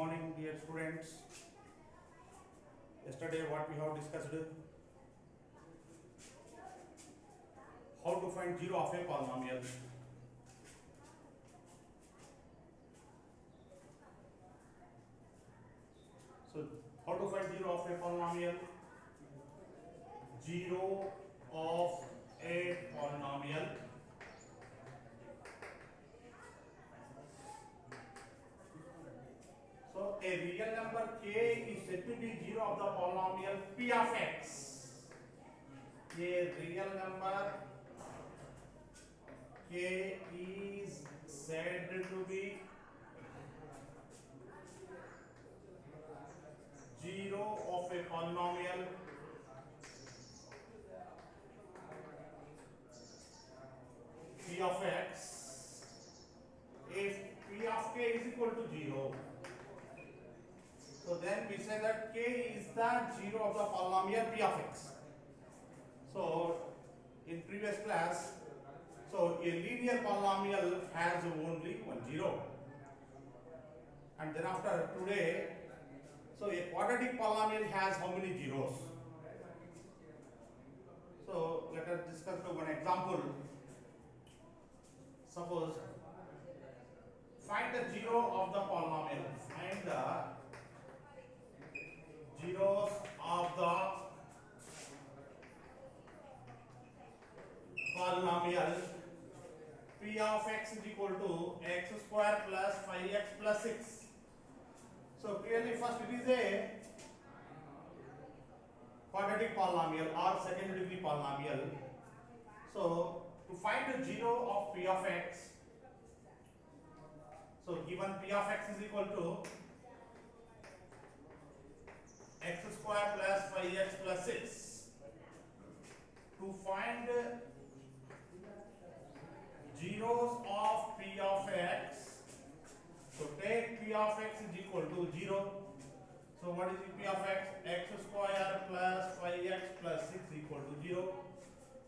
morning, dear students. Yesterday, what we have discussed, how to find zero of a polynomial. So, how to find zero of a polynomial? Zero of a polynomial. So, a real number k is said to be zero of the polynomial p of x. A real number k is said to be zero of a polynomial p of x if p of k is equal to 0. So then we say that k is the zero of the polynomial p of x. So in previous class, so a linear polynomial has only one zero, and then after today, so a quadratic polynomial has how many zeros? So let us discuss one example. Suppose find the zero of the polynomial. Find the zeros of the polynomial p of x is equal to x square plus 5x plus 6. So clearly first it is a quadratic polynomial or second degree polynomial. So to find the zero of p of x, so given p of x is equal to x square plus 5x plus 6. To find zeros of p of x, so take p of x is equal to 0. So what is p of x? X square plus 5x plus 6 equal to 0.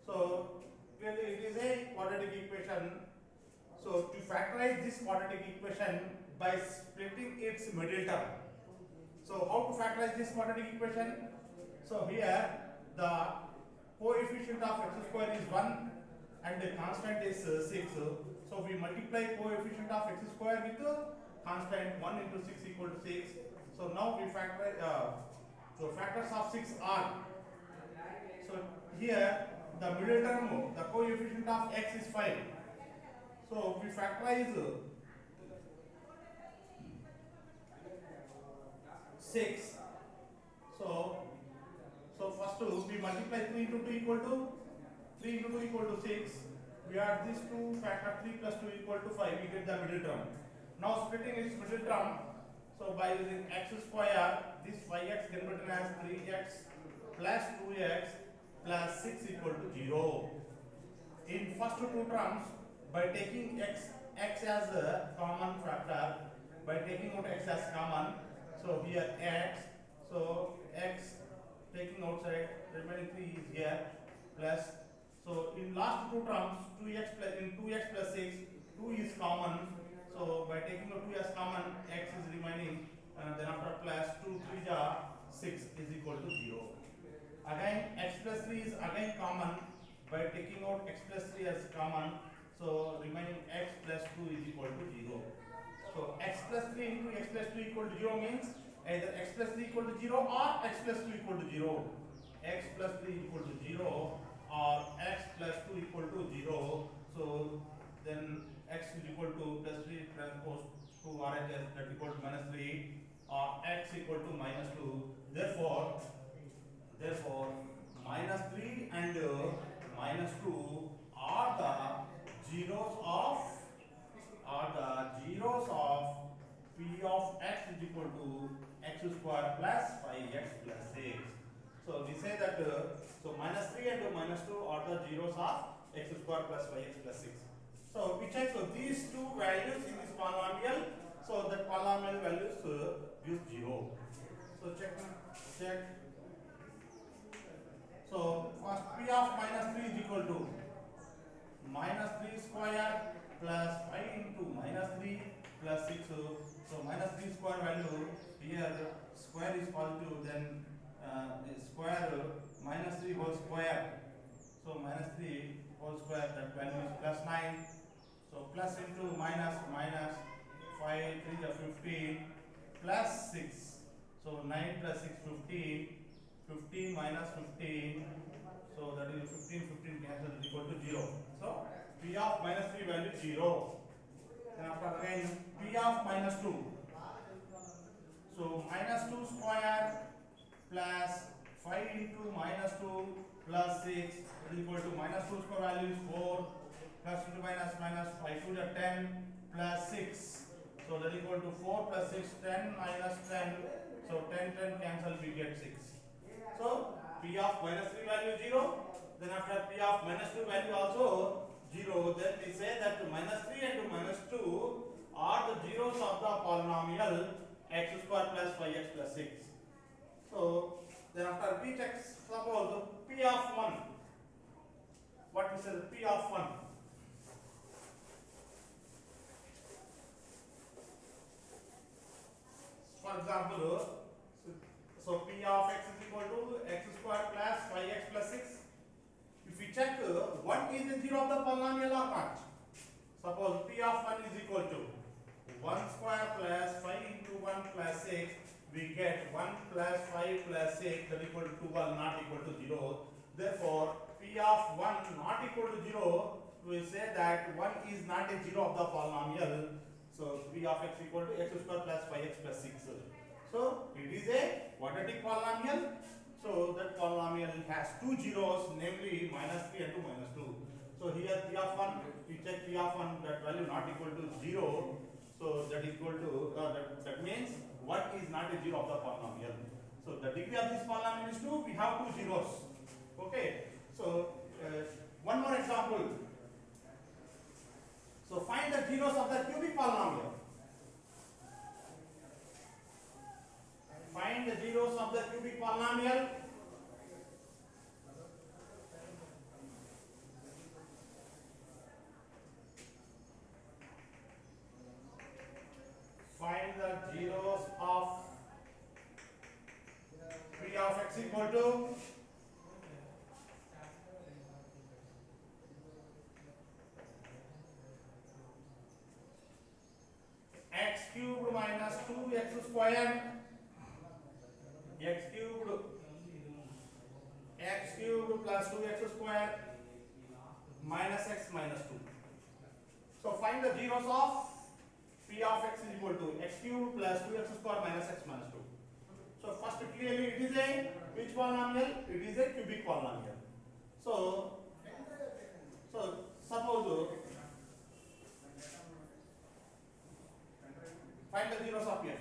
So clearly it is a quadratic equation. So to factorize this quadratic equation by splitting its middle term. So how to factorize this quadratic equation? So here the coefficient of x square is 1 and the constant is 6. So we multiply coefficient of x square with constant 1 into 6 equal to 6. So now we factorize, so factors of 6 are, so here the middle term, the coefficient of x is 5. So we factorize 6. So first we multiply 3 into 2 equal to 3 into 2 equal to 6. We add these two factor 3 plus 2 equal to 5. We get the middle term. Now splitting its middle term. So by using x square, this 5x can be written as 3x plus 2x plus 6 equal to 0. In first two terms, by taking x as a common factor, by taking out x as common, so here x, so x taking outside, remaining 3 is here, plus, so in last two terms, 2x plus, in 2x plus 6, 2 is common, so by taking out 2 as common, x is remaining, then after plus 2 3 are 6 is equal to 0. Again x plus 3 is again common, by taking out x plus 3 as common, so remaining x plus 2 is equal to 0. So x plus 3 into x plus 2 equal to 0 means either x plus 3 equal to 0 or x plus 2 equal to 0. X plus 3 equal to 0 or x plus 2 equal to 0. So then x is equal to plus 3 transpose to RHS, that equal to minus 3, or x equal to minus 2. Therefore minus 3 and minus 2 are the zeros of p of x is equal to x square plus 5x plus 6. So we say that so minus 3 and minus 2 are the zeros of x square plus 5x plus 6. So we check, so these two values in this polynomial, so that polynomial values gives 0. So check. So first p of minus 3 is equal to minus 3 square plus 5 into minus 3 plus 6. So minus 3 square value here square is positive, then square minus 3 whole square. So minus 3 whole square, that value is plus 9. So plus into minus, minus 5 3 are 15 plus 6. So 9 plus 6 15. 15 minus 15. So that is 15 cancel is equal to 0. So P of minus 3 value 0. Then after again P of minus 2. So minus 2 square plus 5 into minus 2 plus 6 is equal to minus 2 square value is 4 plus into minus minus 5 to the 10 plus 6. So that is equal to 4 plus 6 10 minus 10. So 10 cancel we get 6. So P of minus 3 value 0. Then after P of minus 2 value also 0. Then we say that minus 3 and minus 2 are the zeros of the polynomial x square plus 5x plus 6. So then after we check, suppose P of 1. What is the P of 1? For example, so P of x is equal to x square plus 5x plus 6. If we check what is the zero of the polynomial or not. Suppose P of 1 is equal to 1 square plus 5 into 1 plus 6. We get 1 plus 5 plus 6 that equal to 12 not equal to 0. Therefore, P of 1 not equal to 0, we say that 1 is not a zero of the polynomial. So P of x equal to x square plus 5x plus 6. So it is a quadratic polynomial. So that polynomial has two zeros, namely minus 3 and minus 2. So here P of 1, we check P of 1, that value not equal to 0. So that equal to that means what is not a zero of the polynomial. So the degree of this polynomial is 2. We have two zeros. Okay. So one more example. So find the zeros of the cubic polynomial. Find the zeros of the cubic polynomial. Find the zeros of P of x equal to x cubed minus 2x squared, x cubed plus 2x squared minus x minus 2. So find the zeros of P of x is equal to x cubed plus 2x squared minus x minus 2. So first clearly it is a which polynomial? It is a cubic polynomial. So suppose find the zeros of P of x.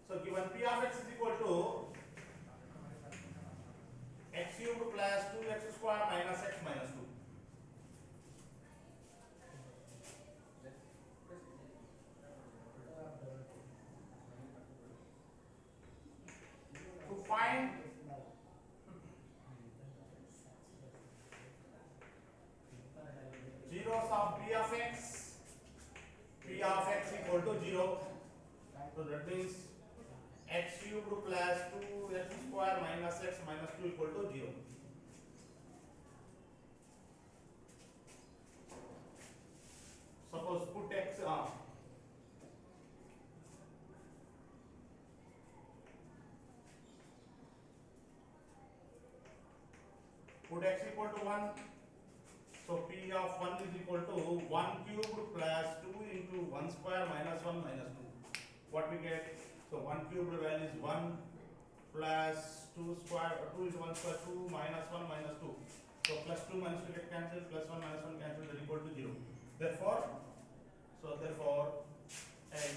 So given P of x is equal to x cubed plus 2x squared minus x minus 2. To find zeros of P of x equal to 0. So that means x cubed plus 2x square minus x minus 2 equal to 0. Suppose put x put x equal to 1. So P of 1 is equal to 1 cubed plus 2 into 1 square minus 1 minus 2. What we get? So 1 cubed value is 1 plus 2 square, 2 is 1 square, 2 minus 1 minus 2. So plus 2 minus 2 get cancelled, plus 1 minus 1 cancelled, that is equal to 0. Therefore,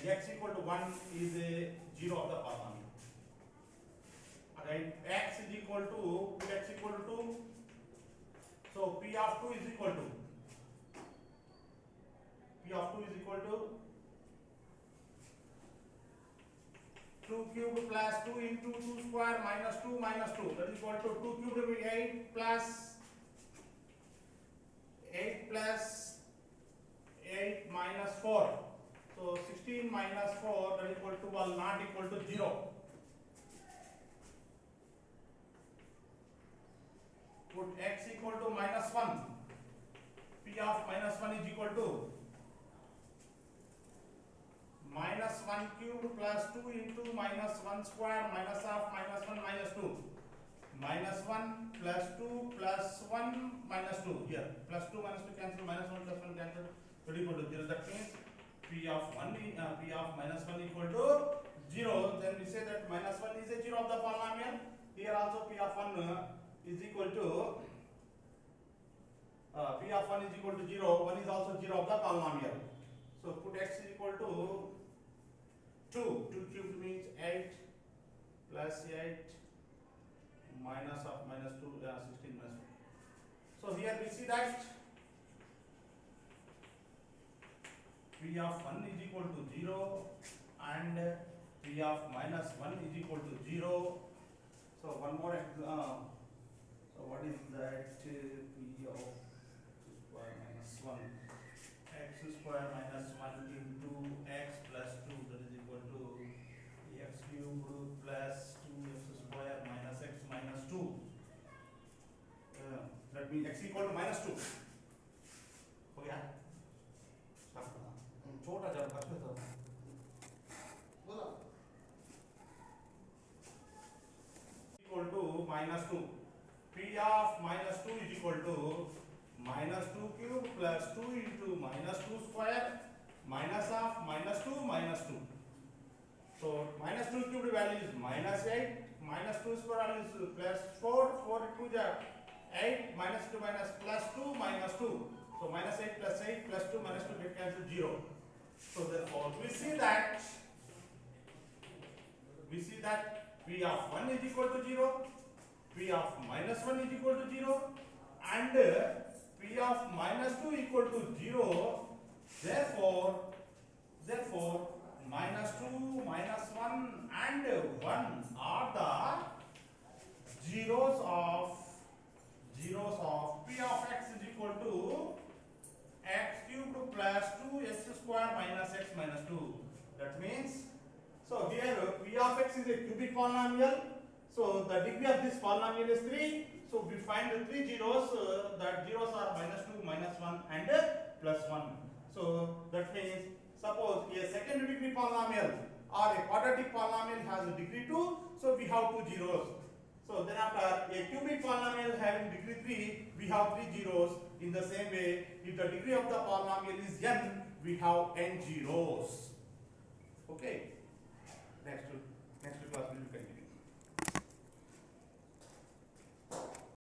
x equal to 1 is a 0 of the polynomial. Again, x is equal to, put x equal to 2. So P of 2 is equal to, P of 2 is equal to 2 cubed plus 2 into 2 square minus 2 minus 2. That is equal to 2 cubed will be 8 plus 8 minus 16 minus 4 that is equal to 12 not equal to 0. Put x equal to minus 1. P of minus 1 is equal to minus 1 cubed plus 2 into minus 1 square minus of minus 1 minus 2. Minus 1 plus 2 plus 1 minus 2. Here plus 2 minus 2 cancel, minus 1 plus 1 cancel, that is equal to 0. That means P of minus 1 equal to 0. Then we say that minus 1 is a 0 of the polynomial. Here also P of 1 is equal to P of 1 is equal to 0. 1 is also 0 of the polynomial. So put x is equal to 2. 2 cubed means 8 plus 8 minus of minus 2 16 minus 2. So here we see that P of 1 is equal to 0 and P of minus 1 is equal to 0. So one more so what is that? P of square minus 1 x square minus 1 into x plus 2 that is equal to x cubed plus 2x square minus x minus 2. That means x equal to minus 2. हो गया? छोटा जब करते तो बोला equal to minus 2. P of minus 2 is equal to minus 2 cube plus 2 into minus 2 square minus of minus 2 minus 2. So minus 2 cubed value is minus 8, minus 2 square value is plus 4, 4 into 8, minus 2 minus plus 2 minus 2. So minus 8 plus 8 plus 2 minus 2 get cancelled 0. So therefore we see that P of 1 is equal to 0, P of minus 1 is equal to 0 and P of minus 2 equal to 0. Therefore minus 2, minus 1 and 1 are the zeros of P of x is equal to x cubed plus 2x square minus x minus 2. That means, so here P of x is a cubic polynomial. So the degree of this polynomial is 3. So we find the 3 zeros, that zeros are minus 2, minus 1 and plus 1. So that means, suppose a second degree polynomial or a quadratic polynomial has a degree 2, so we have 2 zeros. So then after a cubic polynomial having degree 3, we have 3 zeros. In the same way, if the degree of the polynomial is n, we have n zeros. Okay.